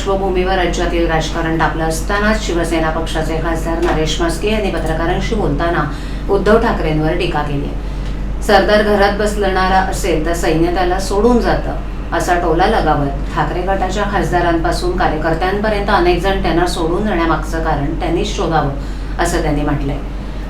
पार्श्वभूमीवर राज्यातील राजकारण तापलं असतानाच शिवसेना पक्षाचे खासदार नरेश म्हस्के यांनी पत्रकारांशी बोलताना उद्धव ठाकरेंवर टीका केली आहे। सरदार घरात बसणारा असेल तर सैन्य त्याला सोडून जातं असा टोला लगावत ठाकरे गटाच्या खासदारांपासून कार्यकर्त्यांपर्यंत अनेक जण त्यांना सोडून जाण्यामागचं कारण त्यांनीच शोधावं असं त्यांनी म्हटलंय।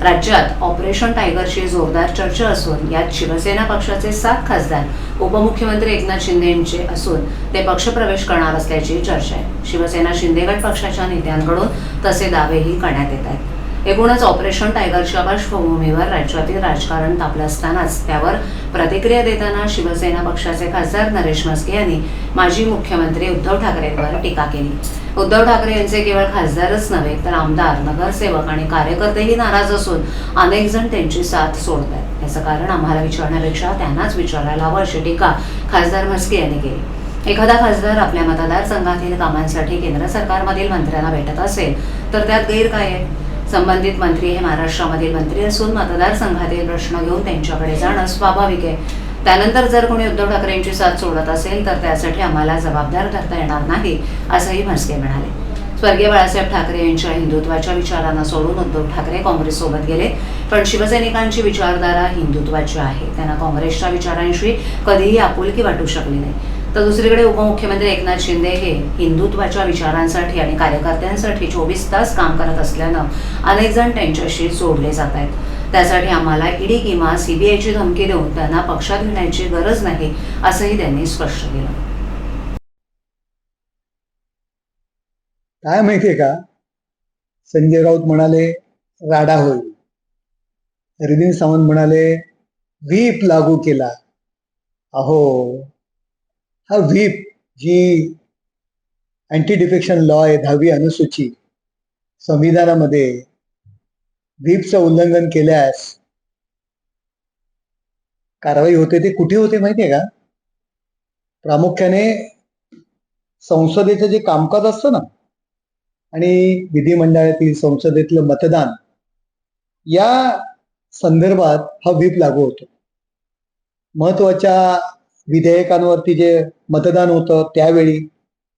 राज्यात ऑपरेशन टायगरची जोरदार चर्चा असून यात शिवसेना पक्षाचे 7 खासदार उपमुख्यमंत्री एकनाथ शिंदे यांचे असून ते पक्षप्रवेश करणार असल्याची चर्चा आहे। शिवसेना शिंदे गट पक्षाच्या नेत्यांकडून तसे दावेही करण्यात येत आहेत। एकूणच ऑपरेशन टायगरच्या पार्श्वभूमीवर राज्यातील राजकारण तापलं असतानाच त्यावर प्रतिक्रिया देताना शिवसेना पक्षाचे खासदार नरेश म्हस्के यांनी माजी मुख्यमंत्री उद्धव ठाकरेंवर टीका केली। उद्धव ठाकरे यांचे केवळ खासदारच नव्हे तर आमदार, नगरसेवक आणि कार्यकर्तेही नाराज असून अनेक जण त्यांची साथ सोडत आहेत। याचं कारण आम्हाला विचारण्यापेक्षा त्यांनाच विचारायला हवं अशी टीका खासदार म्हस्के यांनी केली। एखादा खासदार आपल्या मतदारसंघातील कामांसाठी केंद्र सरकारमधील मंत्र्यांना भेटत असेल तर त्यात गैर काय आहे? संबंधित मंत्री हे महाराष्ट्रामधील मंत्री असून मतदारसंघातील प्रश्न घेऊन त्यांच्याकडे जाणं स्वाभाविक आहे। त्यानंतर जर कोणी उद्धव ठाकरेंची साथ सोडत असेल तर त्यासाठी आम्हाला जबाबदार धरता येणार नाही असंही म्हस्के म्हणाले। स्वर्गीय बाळासाहेब ठाकरे यांच्या हिंदुत्वाच्या विचारांना सोडून उद्धव ठाकरे काँग्रेससोबत गेले, पण शिवसैनिकांची विचारधारा हिंदुत्वाची आहे। त्यांना काँग्रेसच्या विचारांशी कधीही आपुलकी वाटू शकली नाही। तर दुसरीकडे उपमुख्यमंत्री एकनाथ शिंदे हे हिंदुत्वाच्या विचारांसाठी आणि कार्यकर्त्यांसाठी 24 तास काम करत असल्यानं अनेक जण त्यांच्याशी जोडले जात आहेत। त्यासाठी आम्हाला ईडी किंवा सीबीआयची धमकी देऊन त्यांना पक्षात घेण्याची गरज नाही असंही त्यांनी स्पष्ट केलं। काय माहितीये का, संजय राऊत म्हणाले राडा होईल, अरविंद सावंत म्हणाले व्हीप लागू केला। अहो, हा व्हीप जी अँटी डिफेक्शन लॉ आहे, 10वी अनुसूची संविधानामध्ये, व्हीपचं उल्लंघन केल्यास कारवाई होते। ते कुठे होते माहितीये का? प्रामुख्याने संसदेचं जे कामकाज असतं ना आणि विधिमंडळातील संसदेतलं मतदान, या संदर्भात हा व्हीप लागू होतो। महत्वाच्या विधेयकांवरती जे मतदान होतं त्यावेळी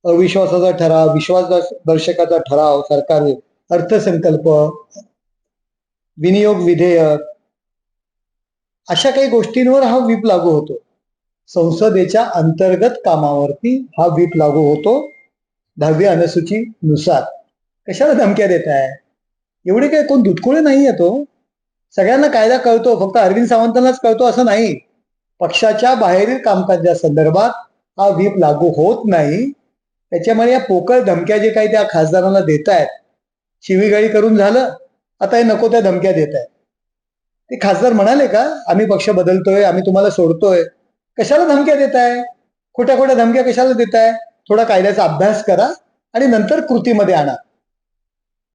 अविश्वासाचा ठराव, विश्वासदर्शकाचा ठराव, सरकार अर्थसंकल्प, विनियोग विधेयक, अशा काही गोष्टींवर हा व्हीप लागू होतो। संसदेच्या अंतर्गत कामावरती हा व्हीप लागू होतो 10वी अनुसूचीनुसार। कशाला धमक्या देताय? एवढे काही कोण दुधकुळे नाही येतो, सगळ्यांना कायदा कळतो, फक्त अरविंद सावंतांनाच कळतो असं नाही। पक्षाच्या बाहेरील कामकाजासंदर्भात हा व्हीप लागू होत नाही। त्याच्यामुळे या पोकळ धमक्या जे काही त्या खासदारांना देत आहेत, शिवीगाळी करून झालं, आता हे नको त्या धमक्या देत आहेत। ते खासदार म्हणाले का आम्ही पक्ष बदलतोय, आम्ही तुम्हाला सोडतोय? कशाला धमक्या देताय? खोट्या खोट्या धमक्या कशाला देताय? थोडा कायद्याचा अभ्यास करा आणि नंतर कृतीमध्ये आणा।